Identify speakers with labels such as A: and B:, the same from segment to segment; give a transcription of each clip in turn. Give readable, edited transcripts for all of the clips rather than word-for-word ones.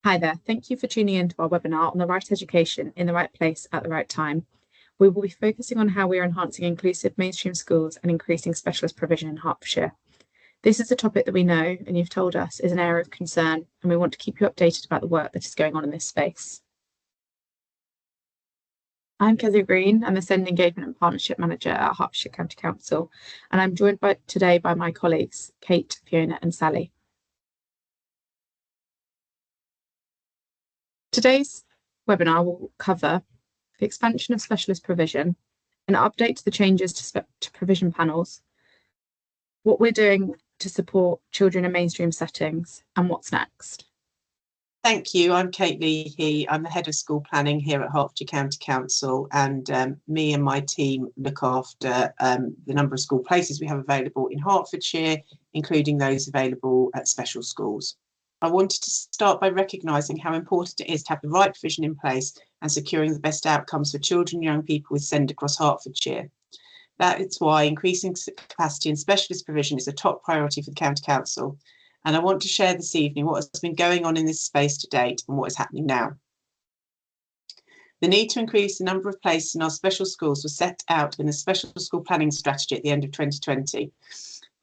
A: Hi there. Thank you for tuning in to our webinar on the right education in the right place at the right time. We will be focusing on how we are enhancing inclusive mainstream schools and increasing specialist provision in Hertfordshire. This is a topic that we know, and you've told us, is an area of concern, and we want to keep you updated about the work that is going on in this space. I'm Kezia Green. I'm the Send Engagement and Partnership Manager at Hertfordshire County Council, and I'm joined today by my colleagues, Kate, Fiona and Sally. Today's webinar will cover the expansion of specialist provision, an update to the changes to provision panels, what we're doing to support children in mainstream settings, and what's next.
B: Thank you. I'm Kate Leahy. I'm the Head of School Planning here at Hertfordshire County Council, and me and my team look after the number of school places we have available in Hertfordshire, including those available at special schools. I wanted to start by recognising how important it is to have the right provision in place and securing the best outcomes for children and young people with SEND across Hertfordshire. That is why increasing capacity in specialist provision is a top priority for the County Council. And I want to share this evening what has been going on in this space to date and what is happening now. The need to increase the number of places in our special schools was set out in the Special School Planning Strategy at the end of 2020,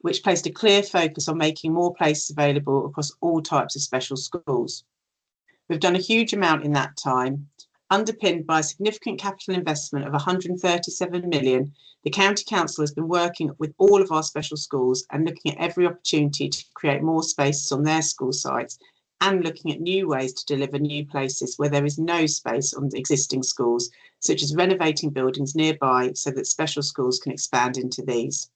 B: which placed a clear focus on making more places available across all types of special schools. We've done a huge amount in that time. Underpinned by a significant capital investment of 137 million, the County Council has been working with all of our special schools and looking at every opportunity to create more spaces on their school sites and looking at new ways to deliver new places where there is no space on the existing schools, such as renovating buildings nearby so that special schools can expand into these.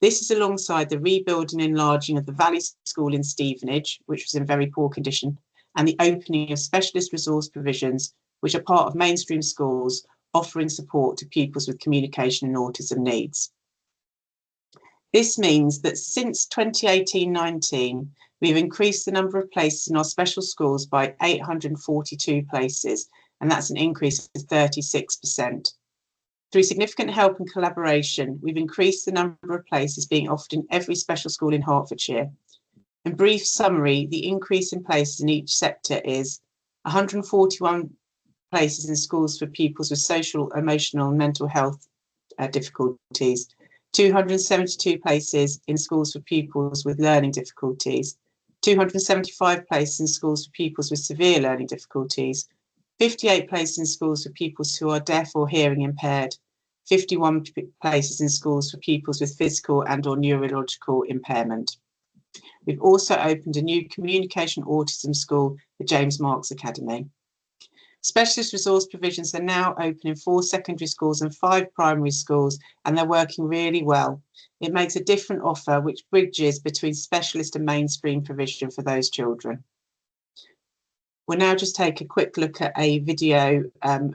B: This is alongside the rebuild and enlarging of the Valley School in Stevenage, which was in very poor condition, and the opening of specialist resource provisions, which are part of mainstream schools, offering support to pupils with communication and autism needs. This means that since 2018-19, we've increased the number of places in our special schools by 842 places, and that's an increase of 36%. Through significant help and collaboration, we've increased the number of places being offered in every special school in Hertfordshire. In brief summary, the increase in places in each sector is 141 places in schools for pupils with social, emotional and mental health difficulties, 272 places in schools for pupils with learning difficulties, 275 places in schools for pupils with severe learning difficulties, 58 places in schools for pupils who are deaf or hearing impaired, 51 places in schools for pupils with physical and or neurological impairment. We've also opened a new communication autism school, the James Marks Academy. Specialist resource provisions are now open in 4 secondary schools and 5 primary schools, and they're working really well. It makes a different offer which bridges between specialist and mainstream provision for those children. We'll now just take a quick look at a video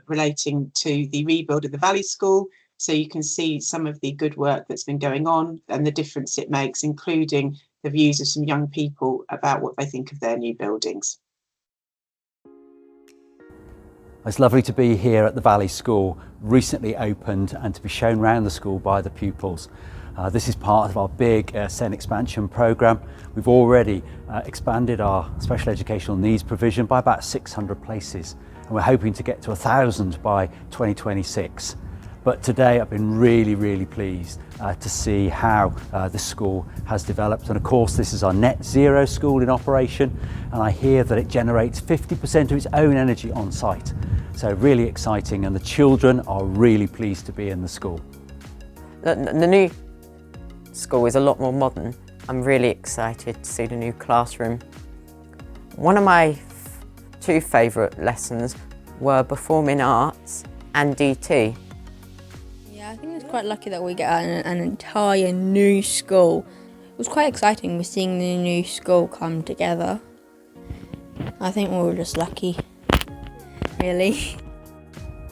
B: relating to the rebuild of the Valley School, so you can see some of the good work that's been going on and the difference it makes, including the views of some young people about what they think of their new buildings.
C: It's lovely to be here at the Valley School, recently opened, and to be shown around the school by the pupils. This is part of our big SEN expansion programme. We've already expanded our special educational needs provision by about 600 places, and we're hoping to get to 1,000 by 2026. But today I've been really pleased to see how the school has developed. And of course, this is our net zero school in operation, and I hear that it generates 50% of its own energy on site. So really exciting, and the children are really pleased to be in the school.
D: The new school is a lot more modern. I'm really excited to see the new classroom. One of my 2 favourite lessons were performing arts and DT.
E: Yeah, I think it's quite lucky that we get an entire new school. It was quite exciting with seeing the new school come together. I think we were just lucky, really.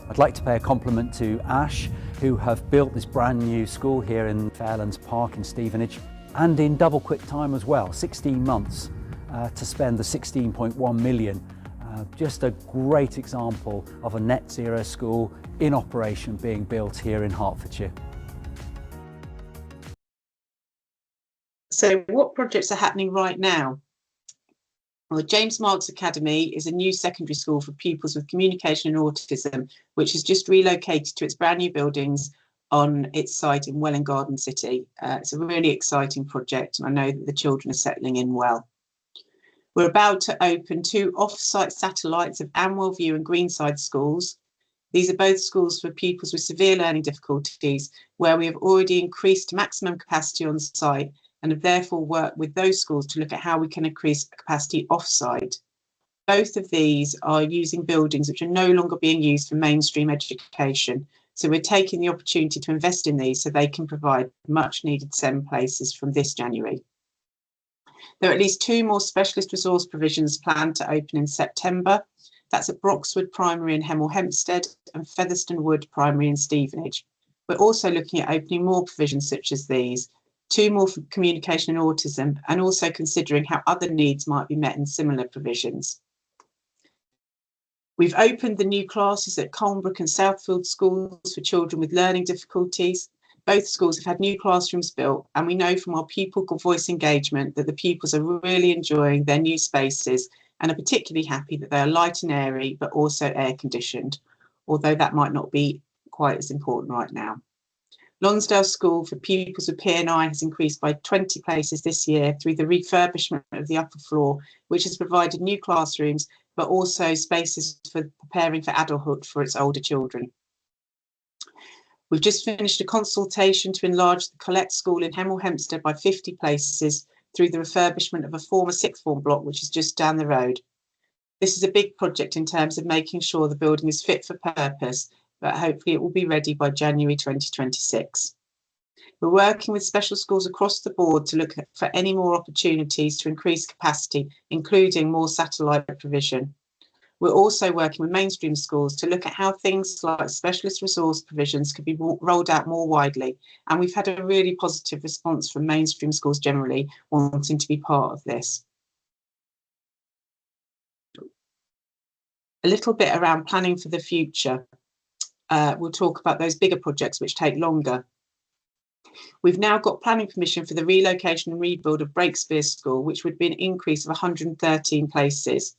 C: I'd like to pay a compliment to Ash, who have built this brand new school here in Fairlands Park in Stevenage, and in double quick time as well, 16 months to spend the 16.1 million. Just a great example of a net zero school in operation being built here in Hertfordshire.
B: So what projects are happening right now? Well, James Marks Academy is a new secondary school for pupils with communication and autism, which has just relocated to its brand new buildings on its site in Welwyn Garden City. It's a really exciting project, and I know that the children are settling in well. We're about to open 2 off-site satellites of Amwell View and Greenside schools. These are both schools for pupils with severe learning difficulties, where we have already increased maximum capacity on site and have therefore worked with those schools to look at how we can increase capacity off-site. Both of these are using buildings which are no longer being used for mainstream education. So we're taking the opportunity to invest in these so they can provide much needed SEND places from this January. There are at least 2 more specialist resource provisions planned to open in September. That's at Broxwood Primary in Hemel Hempstead and Featherstone Wood Primary in Stevenage. We're also looking at opening more provisions such as these, 2 more for communication and autism, and also considering how other needs might be met in similar provisions. We've opened the new classes at Colnbrook and Southfield schools for children with learning difficulties. Both schools have had new classrooms built, and we know from our pupil voice engagement that the pupils are really enjoying their new spaces and are particularly happy that they are light and airy, but also air conditioned, although that might not be quite as important right now. Lonsdale School for pupils with PNI has increased by 20 places this year through the refurbishment of the upper floor, which has provided new classrooms, but also spaces for preparing for adulthood for its older children. We've just finished a consultation to enlarge the Collect School in Hemel Hempstead by 50 places through the refurbishment of a former sixth form block, which is just down the road. This is a big project in terms of making sure the building is fit for purpose, but hopefully it will be ready by January 2026. We're working with special schools across the board to look for any more opportunities to increase capacity, including more satellite provision. We're also working with mainstream schools to look at how things like specialist resource provisions could be rolled out more widely. And we've had a really positive response from mainstream schools generally wanting to be part of this. A little bit around planning for the future. We'll talk about those bigger projects which take longer. We've now got planning permission for the relocation and rebuild of Breakspear School, which would be an increase of 113 places.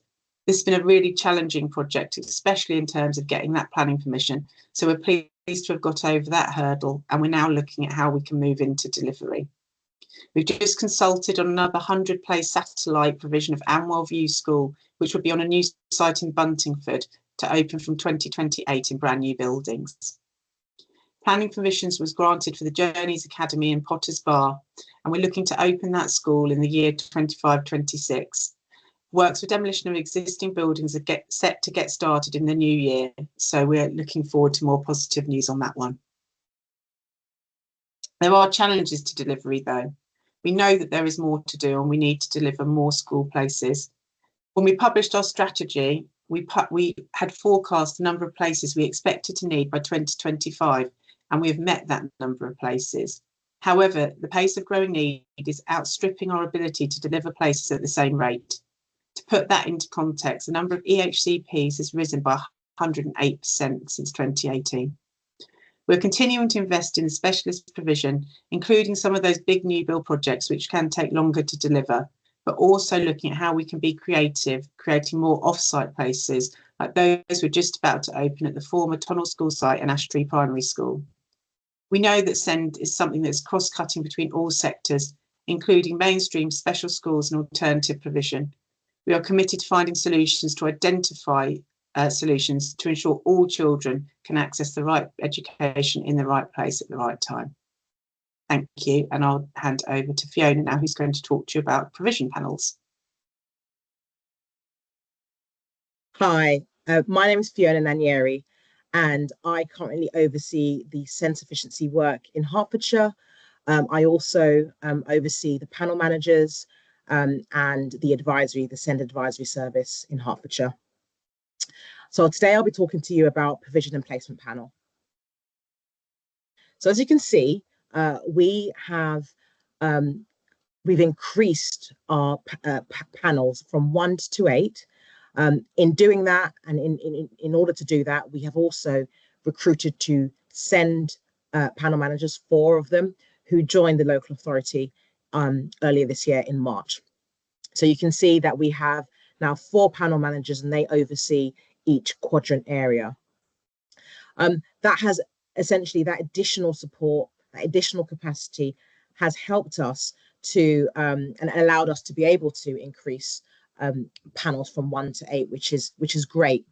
B: This has been a really challenging project, especially in terms of getting that planning permission. So we're pleased to have got over that hurdle, and we're now looking at how we can move into delivery. We've just consulted on another 100-place satellite provision of Amwell View School, which would be on a new site in Buntingford to open from 2028 in brand new buildings. Planning permissions was granted for the Journeys Academy in Potters Bar, and we're looking to open that school in the year 25-26. Works for demolition of existing buildings are set to get started in the new year, so we're looking forward to more positive news on that one. There are challenges to delivery though. We know that there is more to do and we need to deliver more school places. When we published our strategy, we had forecast the number of places we expected to need by 2025, and we have met that number of places. However, the pace of growing need is outstripping our ability to deliver places at the same rate. To put that into context, the number of EHCPs has risen by 108% since 2018. We're continuing to invest in specialist provision, including some of those big new build projects which can take longer to deliver, but also looking at how we can be creative, creating more off-site places like those we're just about to open at the former Tonnell School site and Ash Tree Primary School. We know that SEND is something that's cross-cutting between all sectors, including mainstream, special schools and alternative provision. We are committed to finding solutions to identify solutions to ensure all children can access the right education in the right place at the right time. Thank you, and I'll hand over to Fiona now, who's going to talk to you about provision panels.
F: Hi, my name is Fiona Nanieri, and I currently oversee the SEND sufficiency work in Hertfordshire. I also oversee the panel managers and the SEND advisory service in Hertfordshire. So today I'll be talking to you about provision and placement panel. So as you can see, we've increased our panels from 1 to 8. In doing that, and in order to do that, we have also recruited to SEND panel managers, 4 of them, who joined the local authority earlier this year in March. So you can see that we have now 4 panel managers, and they oversee each quadrant area. That has essentially, that additional support, that additional capacity has helped us to and allowed us to be able to increase panels from 1 to 8, which is great.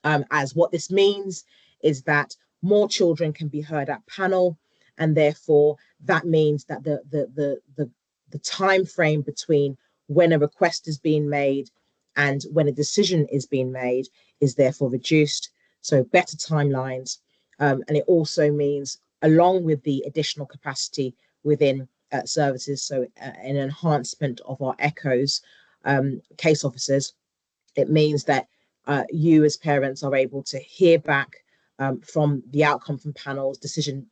F: As what this means is that more children can be heard at panel, and therefore that means that the time frame between when a request is being made and when a decision is being made is therefore reduced. So better timelines, and it also means, along with the additional capacity within services, so an enhancement of our ECHOs, case officers, it means that you as parents are able to hear back from the outcome from panels, decision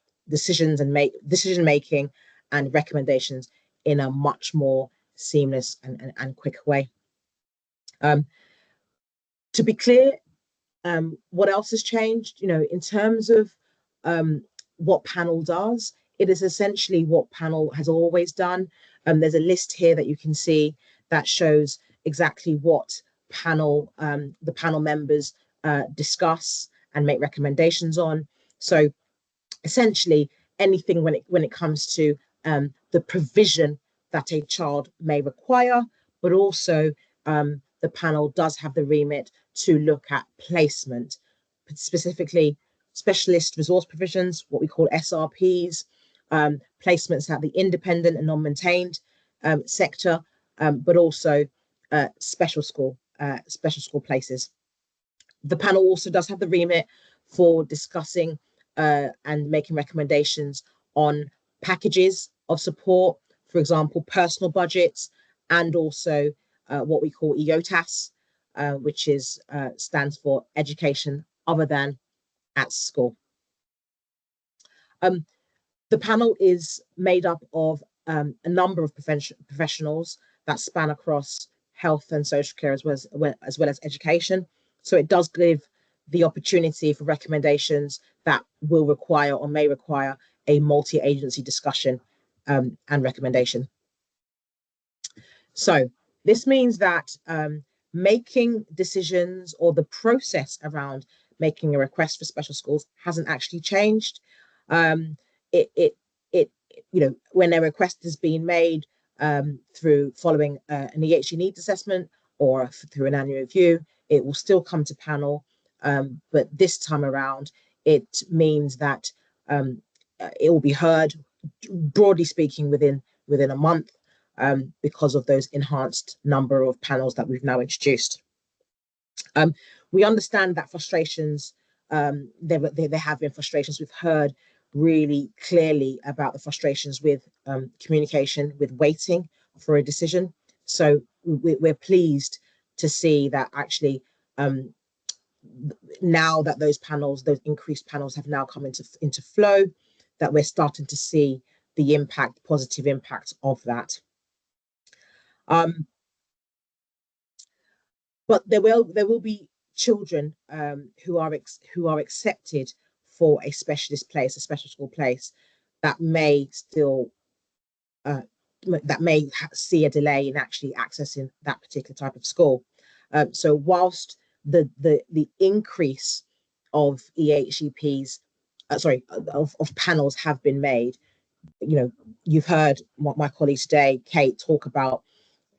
F: making and recommendations in a much more seamless and quicker way. To be clear, what else has changed? In terms of what panel does, it is essentially what panel has always done. There's a list here that you can see that shows exactly what panel the panel members discuss and make recommendations on. So essentially anything when it comes to the provision that a child may require, but also the panel does have the remit to look at placement, specifically specialist resource provisions, what we call SRPs, placements at the independent and non-maintained sector, but also special school places. The panel also does have the remit for discussing and making recommendations on packages of support, for example, personal budgets, and also what we call EOTAS, which stands for Education Other Than at School. The panel is made up of a number of professionals that span across health and social care as well as education. So it does give the opportunity for recommendations that will require or may require a multi-agency discussion and recommendation. So this means that making decisions, or the process around making a request for special schools, hasn't actually changed. When a request is being made through following an EHC needs assessment or through an annual review, it will still come to panel. But this time around, it means that it will be heard, broadly speaking, within a month, because of those enhanced number of panels that we've now introduced. We understand that frustrations, there have been frustrations. We've heard really clearly about the frustrations with communication, with waiting for a decision. So we're pleased to see that actually now that those increased panels have now come into flow, that we're starting to see the positive impact of that. But there will be children who are accepted for a specialist place, a special school place, that may still see a delay in actually accessing that particular type of school. So whilst the increase of EHCPs, of panels have been made, you've heard what my colleague today, Kate, talk about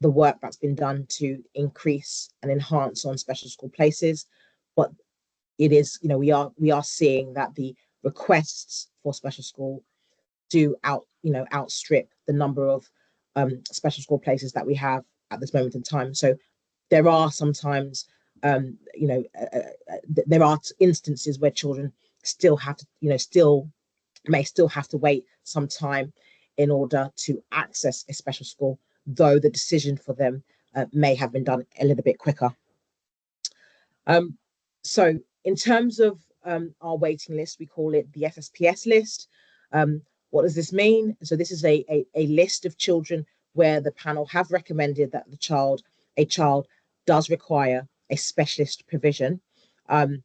F: the work that's been done to increase and enhance on special school places. But it is, we are seeing that the requests for special school do outstrip the number of special school places that we have at this moment in time. So there are sometimes there are instances where children still have to may still have to wait some time in order to access a special school, though the decision for them may have been done a little bit quicker. So in terms of our waiting list, we call it the FSPS list. What does this mean? So this is a list of children where the panel have recommended that a child does require a specialist provision. And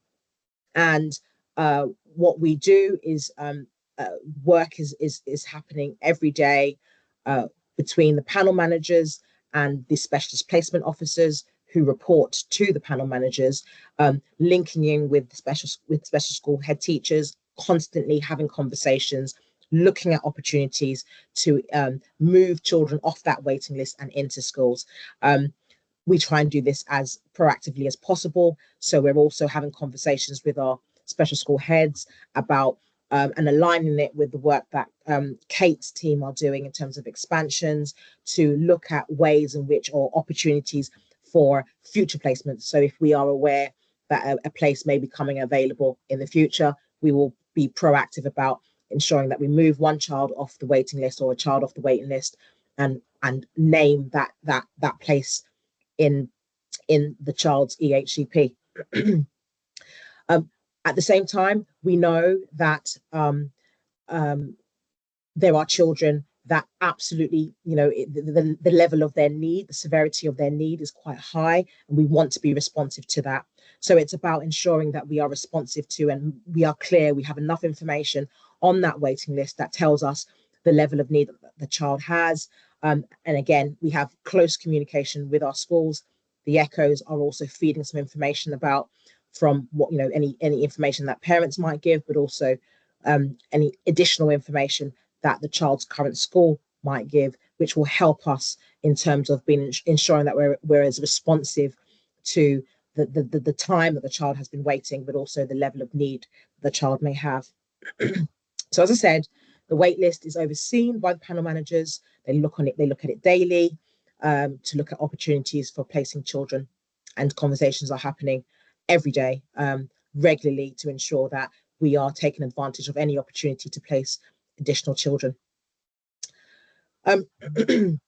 F: what we do is work is happening every day between the panel managers and the specialist placement officers who report to the panel managers, linking in with special school head teachers, constantly having conversations, looking at opportunities to move children off that waiting list and into schools. We try and do this as proactively as possible. So we're also having conversations with our special school heads about and aligning it with the work that Kate's team are doing in terms of expansions to look at ways in which, or opportunities for future placements. So if we are aware that a place may be coming available in the future, we will be proactive about ensuring that we move one child off the waiting list or a child off the waiting list and name that place in the child's EHCP. At the same time, we know that there are children that absolutely, the level of their need, the severity of their need is quite high, and we want to be responsive to that. So it's about ensuring that we are responsive to, and we are clear, we have enough information on that waiting list that tells us the level of need that the child has. And again, we have close communication with our schools. The echoes are also feeding some information about from what, any information that parents might give, but also any additional information that the child's current school might give, which will help us in terms of ensuring that we're as responsive to the time that the child has been waiting, but also the level of need the child may have. So as I said, the wait list is overseen by the panel managers. They look at it daily to look at opportunities for placing children, and conversations are happening every day, regularly, to ensure that we are taking advantage of any opportunity to place additional children. In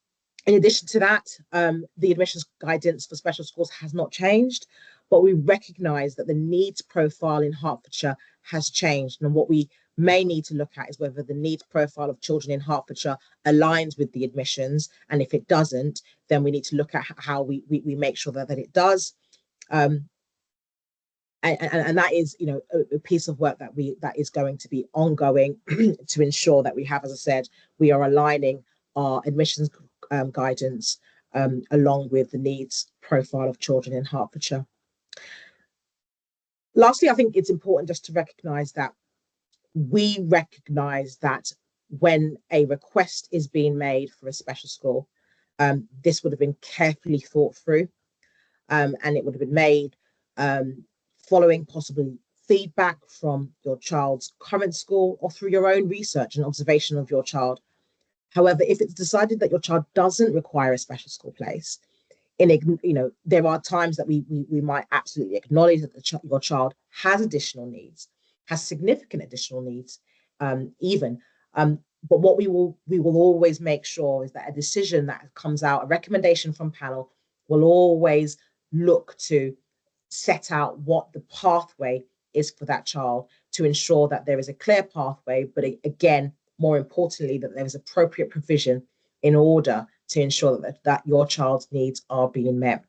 F: addition to that, the admissions guidance for special schools has not changed, but we recognise that the needs profile in Hertfordshire has changed, and what we may need to look at is whether the needs profile of children in Hertfordshire aligns with the admissions, and if it doesn't, then we need to look at how we make sure that it does. And that is, a piece of work that is going to be ongoing to ensure that we have, as I said, we are aligning our admissions guidance along with the needs profile of children in Hertfordshire. Lastly, I think it's important just to recognise that we recognise that when a request is being made for a special school, this would have been carefully thought through, and it would have been made following possibly feedback from your child's current school or through your own research and observation of your child. However, if it's decided that your child doesn't require a special school place, there are times that we might absolutely acknowledge that your child has additional needs, has significant additional needs, even. But what we will always make sure is that a decision that comes out, a recommendation from panel, will always look to set out what the pathway is for that child, to ensure that there is a clear pathway, but again, more importantly, that there is appropriate provision in order to ensure that your child's needs are being met.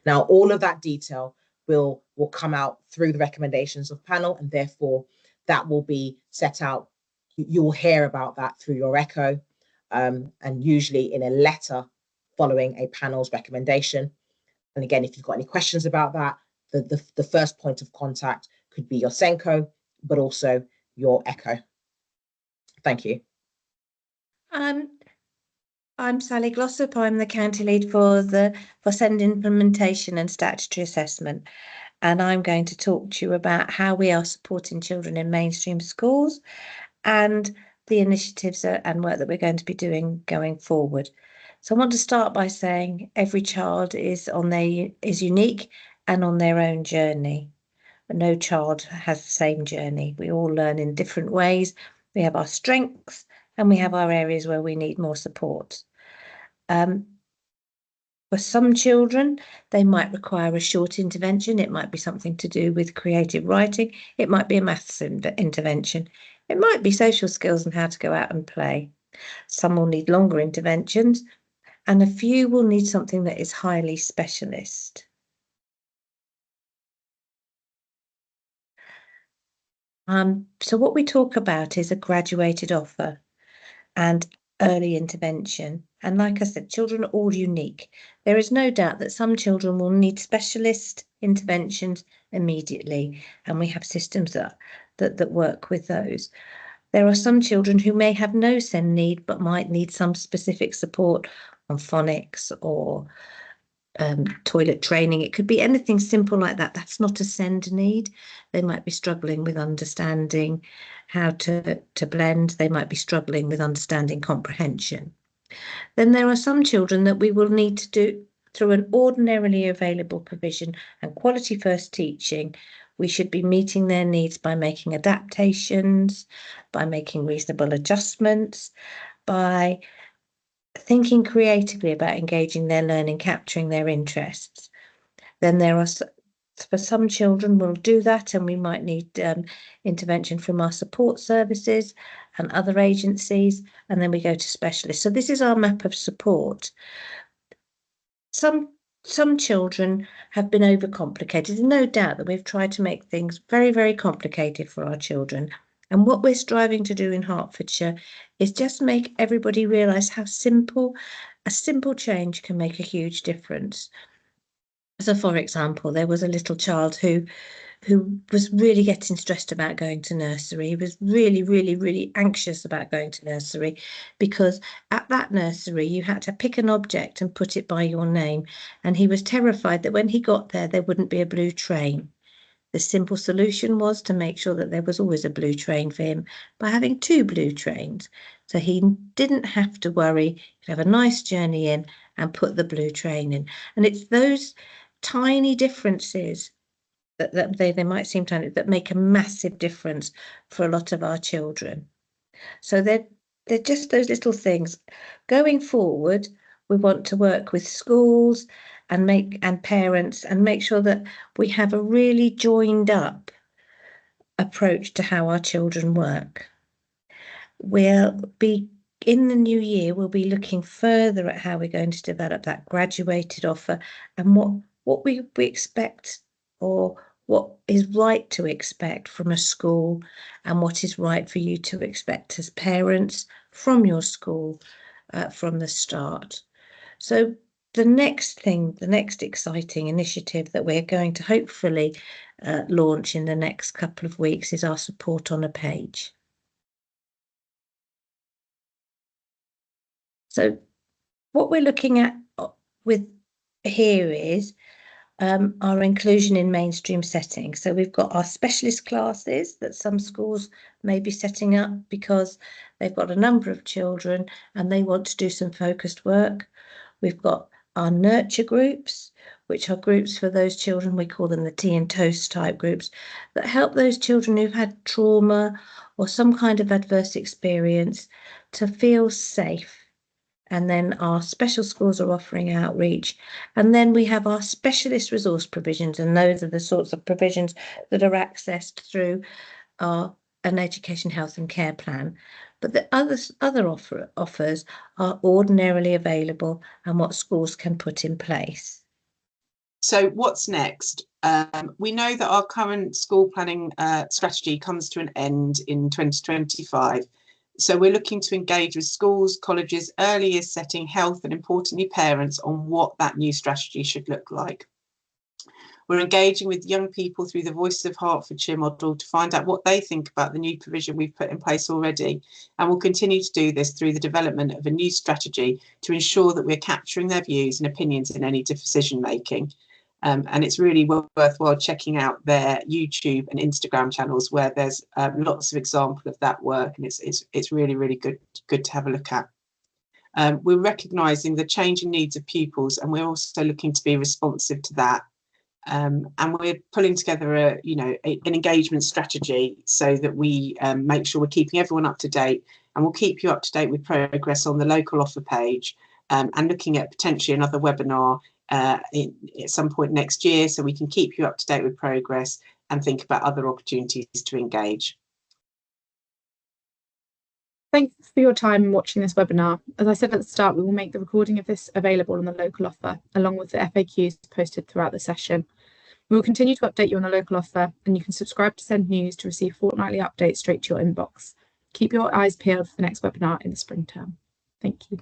F: Now, all of that detail will come out through the recommendations of panel, and therefore that will be set out. You will hear about that through your echo, and usually in a letter following a panel's recommendation. And again, if you've got any questions about that, the first point of contact could be your SENCO, but also your echo. Thank you.
G: I'm Sally Glossop. I'm the county lead for SEND implementation and statutory assessment, and I'm going to talk to you about how we are supporting children in mainstream schools and the initiatives and work that we're going to be doing going forward. So I want to start by saying every child is unique and on their own journey. No child has the same journey. We all learn in different ways. We have our strengths and we have our areas where we need more support. For some children, they might require a short intervention. It might be something to do with creative writing. It might be a maths intervention. It might be social skills and how to go out and play. Some will need longer interventions, and a few will need something that is highly specialist. So what we talk about is a graduated offer and early intervention. And like I said, children are all unique. There is no doubt that some children will need specialist interventions immediately, and we have systems that work with those. There are some children who may have no SEND need, but might need some specific support on phonics or toilet training. It could be anything simple like that. That's not a SEND need. They might be struggling with understanding how to blend. They might be struggling with understanding comprehension. Then there are some children that we will need to do through an ordinarily available provision and quality first teaching. We should be meeting their needs by making adaptations, by making reasonable adjustments, by thinking creatively about engaging their learning, capturing their interests. Then there are, for some children, we'll do that, and we might need intervention from our support services and other agencies, and then we go to specialists. So this is our map of support. Some children have been overcomplicated. There's no doubt that we've tried to make things very, very complicated for our children. And what we're striving to do in Hertfordshire is just make everybody realise how a simple change can make a huge difference. So, for example, there was a little child who was really getting stressed about going to nursery. He was really, really, really anxious about going to nursery, because at that nursery you had to pick an object and put it by your name. And he was terrified that when he got there wouldn't be a blue train. The simple solution was to make sure that there was always a blue train for him by having 2 blue trains. So he didn't have to worry. He'd have a nice journey in and put the blue train in. And it's those tiny differences that they might seem tiny, that make a massive difference for a lot of our children. So they're just those little things. Going forward, we want to work with schools and parents and make sure that we have a really joined up approach to how our children work. We'll be in the new year, we'll be looking further at how we're going to develop that graduated offer and what we expect, or what is right to expect from a school, and what is right for you to expect as parents from your school from the start. So the next exciting initiative that we're going to hopefully launch in the next couple of weeks is our support on a page. So what we're looking at with here is our inclusion in mainstream settings. So we've got our specialist classes that some schools may be setting up because they've got a number of children and they want to do some focused work. We've got our nurture groups, which are groups for those children, we call them the tea and toast type groups, that help those children who've had trauma or some kind of adverse experience to feel safe. And then our special schools are offering outreach. And then we have our specialist resource provisions, and those are the sorts of provisions that are accessed through an education, health and care plan. But the other offers are ordinarily available and what schools can put in place.
B: So what's next? We know that our current school planning strategy comes to an end in 2025. So we're looking to engage with schools, colleges, early years setting, health, and importantly parents on what that new strategy should look like. We're engaging with young people through the Voices of Hertfordshire model to find out what they think about the new provision we've put in place already. And we'll continue to do this through the development of a new strategy to ensure that we're capturing their views and opinions in any decision making. And it's really worthwhile checking out their YouTube and Instagram channels, where there's lots of examples of that work, and it's really, really good to have a look at. We're recognising the changing needs of pupils, and we're also looking to be responsive to that. And we're pulling together an engagement strategy so that we make sure we're keeping everyone up to date, and we'll keep you up to date with progress on the local offer page, and looking at potentially another webinar at some point next year, so we can keep you up to date with progress and think about other opportunities to engage.
A: Thanks for your time in watching this webinar. As I said at the start, we will make the recording of this available on the local offer, along with the FAQs posted throughout the session. We will continue to update you on the local offer, and you can subscribe to Send News to receive fortnightly updates straight to your inbox. Keep your eyes peeled for the next webinar in the spring term. Thank you.